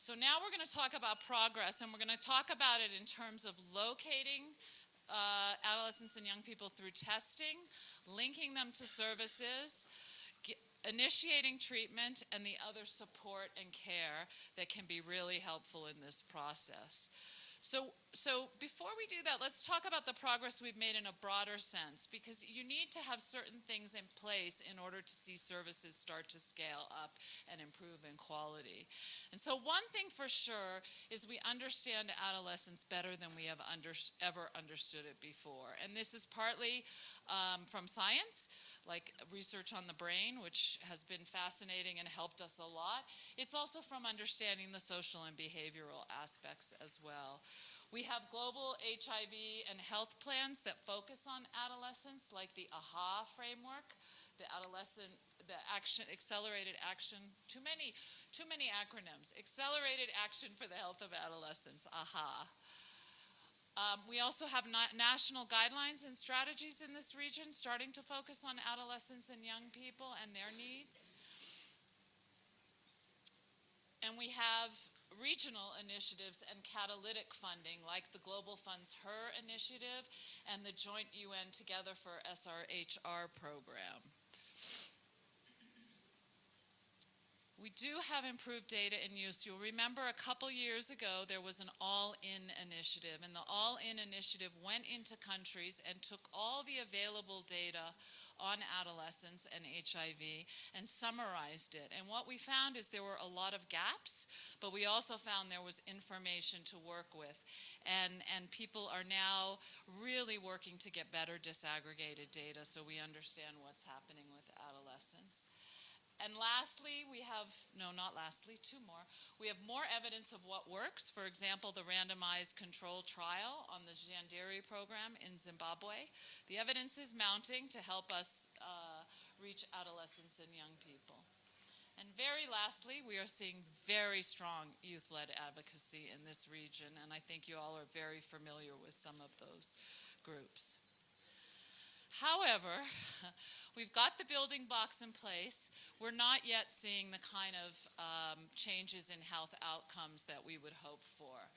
So now we're going to talk about progress, and we're going to talk about it in terms of locating adolescents and young people through testing, linking them to services, initiating treatment, and the other support and care that can be really helpful in this process. So before we do that, let's talk about the progress we've made in a broader sense, because you need to have certain things in place in order to see services start to scale up and improve in quality. And so one thing for sure is we understand adolescence better than we have ever understood it before. And this is partly from science, like research on the brain, which has been fascinating and helped us a lot. It's also from understanding the social and behavioral aspects as well. We have global HIV and health plans that focus on adolescents, like the AHA framework, the accelerated action, too many acronyms, accelerated action for the health of adolescents, AHA. We also have national guidelines and strategies in this region starting to focus on adolescents and young people and their needs. And we have regional initiatives and catalytic funding, like the Global Fund's HER initiative and the Joint UN Together for SRHR program. We do have improved data in use. You'll remember a couple years ago there was an all-in initiative, and the all-in initiative went into countries and took all the available data on adolescents and HIV and summarized it. And what we found is there were a lot of gaps, but we also found there was information to work with. And people are now really working to get better disaggregated data so we understand what's happening with adolescents. And lastly, two more. We have more evidence of what works. For example, the randomized control trial on the Jandiri program in Zimbabwe. The evidence is mounting to help us reach adolescents and young people. And very lastly, we are seeing very strong youth-led advocacy in this region, and I think you all are very familiar with some of those groups. However, we've got the building blocks in place. We're not yet seeing the kind of changes in health outcomes that we would hope for.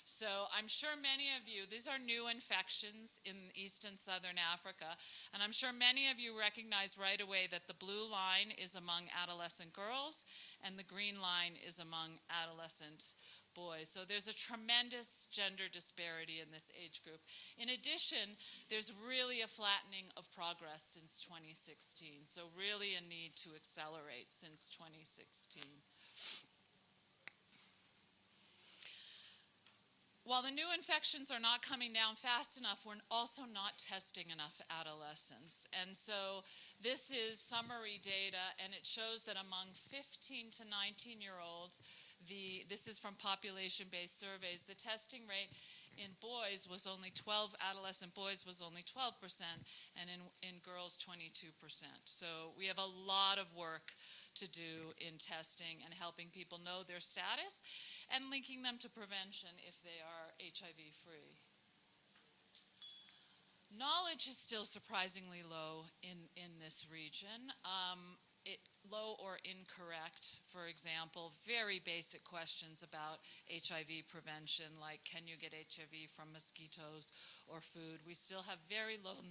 So I'm sure many of you, these are new infections in East and Southern Africa, and I'm sure many of you recognize right away that the blue line is among adolescent girls and the green line is among adolescent boys. So there's a tremendous gender disparity in this age group. In addition, there's really a flattening of progress since 2016. So really a need to accelerate since 2016. While the new infections are not coming down fast enough, we're also not testing enough adolescents. And so this is summary data, and it shows that among 15 to 19-year-olds, this is from population-based surveys, the testing rate in boys was only 12, adolescent boys was only 12%, and in girls 22%. So we have a lot of work to do in testing and helping people know their status and linking them to prevention if they are HIV free. Knowledge is still surprisingly low in this region. Low or incorrect, for example, very basic questions about HIV prevention, like can you get HIV from mosquitoes or food? We still have very low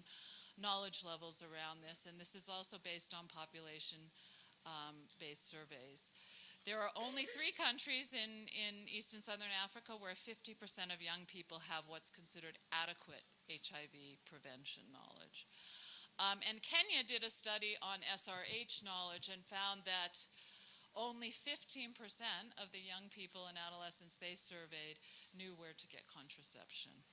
knowledge levels around this, and this is also based on population-based surveys. There are only 3 countries in East and Southern Africa where 50% of young people have what's considered adequate HIV prevention knowledge. And Kenya did a study on SRH knowledge and found that only 15% of the young people and adolescents they surveyed knew where to get contraception.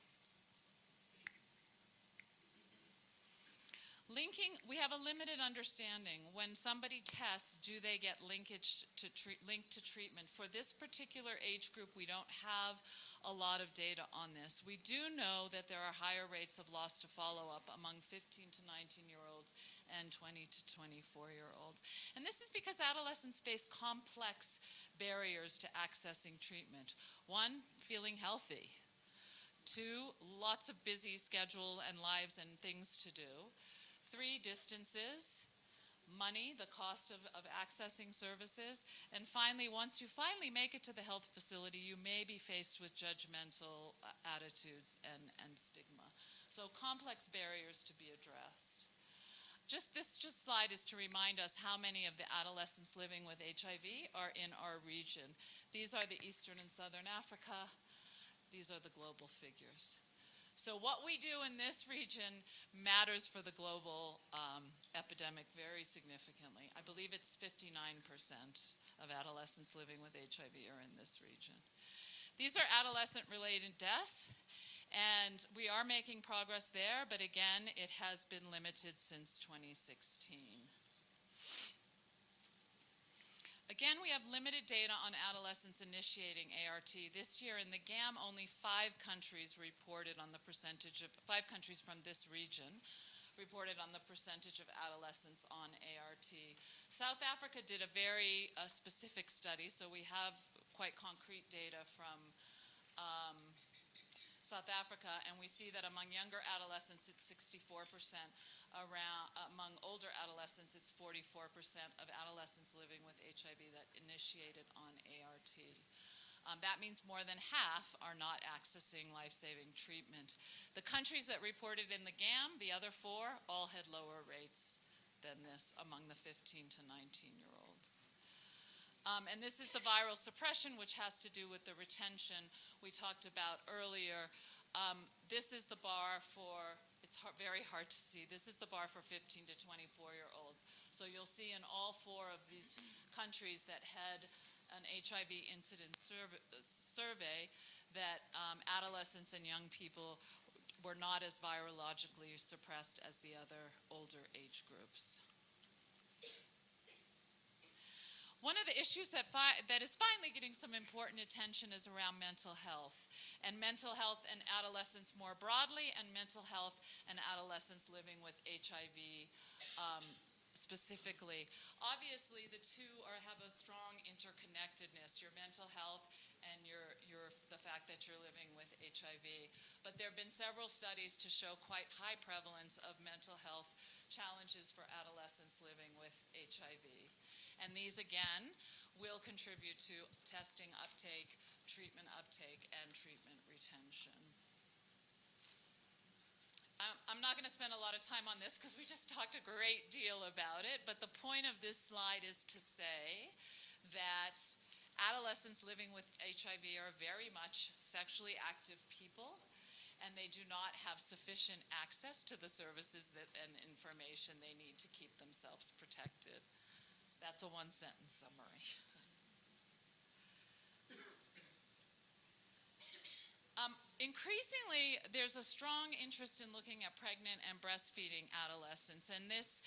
Linking, we have a limited understanding. When somebody tests, do they get linked to treatment? For this particular age group, we don't have a lot of data on this. We do know that there are higher rates of loss to follow-up among 15 to 19-year-olds and 20 to 24-year-olds. And this is because adolescents face complex barriers to accessing treatment. 1, feeling healthy. 2, lots of busy schedule and lives and things to do. 3, distances. money, the cost of accessing services, and finally, once you finally make it to the health facility, you may be faced with judgmental attitudes and stigma. So complex barriers to be addressed. This slide is to remind us how many of the adolescents living with HIV are in our region. These are the Eastern and Southern Africa. These are the global figures. So what we do in this region matters for the global epidemic very significantly. I believe it's 59% of adolescents living with HIV are in this region. These are adolescent-related deaths. And we are making progress there, but again, it has been limited since 2016. Again, we have limited data on adolescents initiating ART. This year in the GAM, only 5 countries reported on the percentage of, 5 countries from this region reported on the percentage of adolescents on ART. South Africa did a very specific study, so we have quite concrete data from South Africa, and we see that among younger adolescents it's 64%, among older adolescents it's 44% of adolescents living with HIV that initiated on ART. That means more than half are not accessing life-saving treatment. The countries that reported in the GAM, the other 4, all had lower rates than this among the 15 to 19-year-olds. And this is the viral suppression, which has to do with the retention we talked about earlier. This is the bar for, it's very hard to see, this is the bar for 15 to 24-year-olds. So you'll see in all 4 of these countries that had an HIV incident survey that adolescents and young people were not as virologically suppressed as the other older age groups. One of the issues that is finally getting some important attention is around mental health and adolescents more broadly, and mental health and adolescents living with HIV specifically. Obviously, the two have a strong interconnectedness, your mental health and the fact that you're living with HIV. But there have been several studies to show quite high prevalence of mental health challenges for adolescents living with HIV. And these, again, will contribute to testing uptake, treatment retention. I'm not going to spend a lot of time on this because we just talked a great deal about it, but the point of this slide is to say that adolescents living with HIV are very much sexually active people, and they do not have sufficient access to the services and information they need to keep themselves protected. That's a one-sentence summary. Increasingly, there's a strong interest in looking at pregnant and breastfeeding adolescents, and this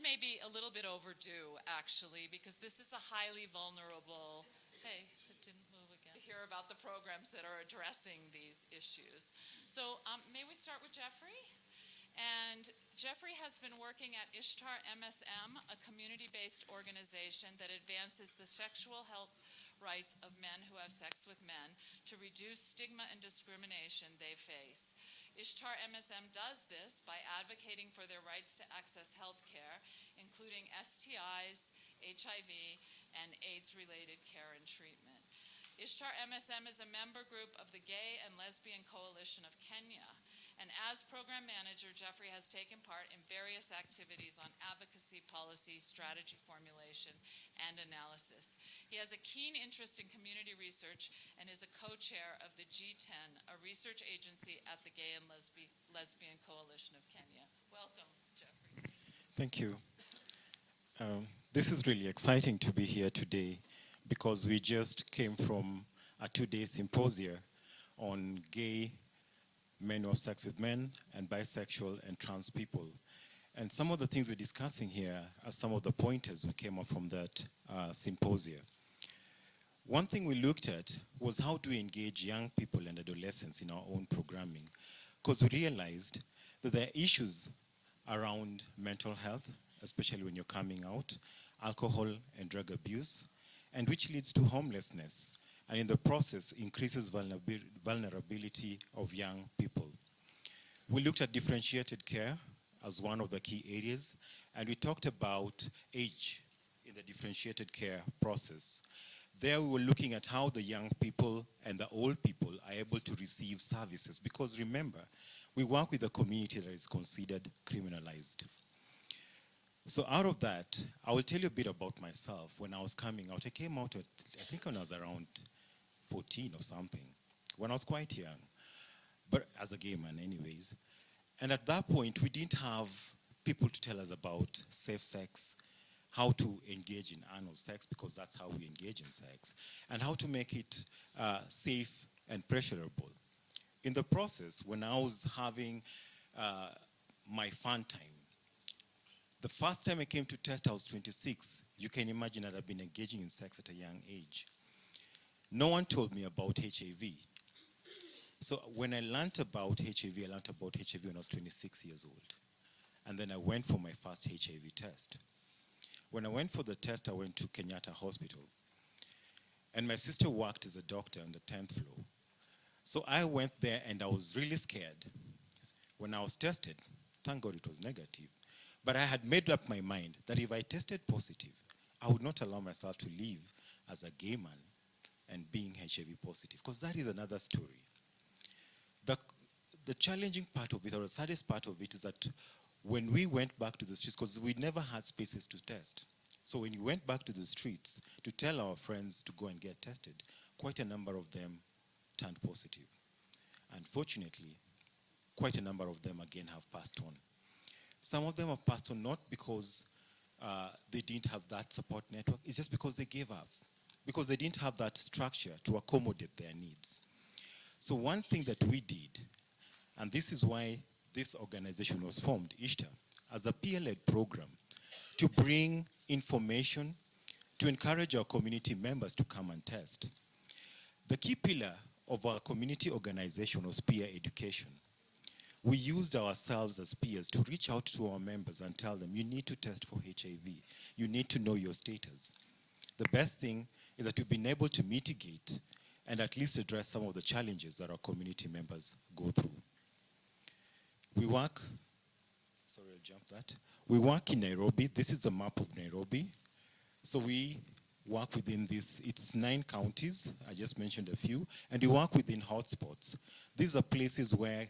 may be a little bit overdue, actually, because this is a highly vulnerable. Hey, it didn't move again. To hear about the programs that are addressing these issues. So, may we start with Jeffrey? And Jeffrey has been working at Ishtar MSM, a community-based organization that advances the sexual health rights of men who have sex with men to reduce stigma and discrimination they face. Ishtar MSM does this by advocating for their rights to access health care, including STIs, HIV, and AIDS-related care and treatment. Ishtar MSM is a member group of the Gay and Lesbian Coalition of Kenya. And as program manager, Jeffrey has taken part in various activities on advocacy, policy, strategy formulation, and analysis. He has a keen interest in community research and is a co-chair of the G10, a research agency at the Gay and Lesbian Coalition of Kenya. Welcome, Jeffrey. Thank you. This is really exciting to be here today because we just came from a 2-day symposium on gay men who have sex with men, and bisexual and trans people. And some of the things we're discussing here are some of the pointers we came up from that symposium. One thing we looked at was how to engage young people and adolescents in our own programming, because we realized that there are issues around mental health, especially when you're coming out, alcohol and drug abuse, and which leads to homelessness, and in the process increases vulnerability of young people. We looked at differentiated care as one of the key areas, and we talked about age in the differentiated care process. There we were looking at how the young people and the old people are able to receive services, because remember, we work with a community that is considered criminalized. So out of that, I will tell you a bit about myself. When I was coming out, I came out I think when I was around 14 or something, when I was quite young, but as a gay man anyways. And at that point, we didn't have people to tell us about safe sex, how to engage in anal sex, because that's how we engage in sex, and how to make it safe and pleasurable. In the process, when I was having my fun time, the first time I came to test, I was 26. You can imagine that I've been engaging in sex at a young age. No one told me about HIV. So when I learned about HIV, I learned about HIV when I was 26 years old. And then I went for my first HIV test. When I went for the test, I went to Kenyatta Hospital. And my sister worked as a doctor on the 10th floor. So I went there and I was really scared. When I was tested, thank God it was negative. But I had made up my mind that if I tested positive, I would not allow myself to live as a gay man and being HIV positive, because that is another story. The challenging part of it, or the saddest part of it, is that when we went back to the streets, because we never had spaces to test. So when we went back to the streets to tell our friends to go and get tested, quite a number of them turned positive. Unfortunately, quite a number of them again have passed on. Some of them have passed on not because they didn't have that support network, it's just because they gave up, because they didn't have that structure to accommodate their needs. So one thing that we did, and this is why this organization was formed, ISHTA, as a peer-led program to bring information, to encourage our community members to come and test. The key pillar of our community organization was peer education. We used ourselves as peers to reach out to our members and tell them, you need to test for HIV. You need to know your status. The best thing is that we've been able to mitigate and at least address some of the challenges that our community members go through. We work in Nairobi. This is the map of Nairobi. So we work within this, it's 9 counties, I just mentioned a few, and we work within hotspots. These are places where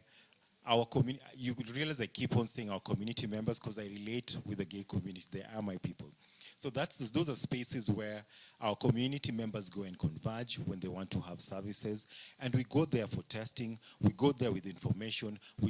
our community, you could realize I keep on saying our community members because I relate with the gay community, they are my people. So those are spaces where our community members go and converge when they want to have services. And we go there for testing, we go there with information, we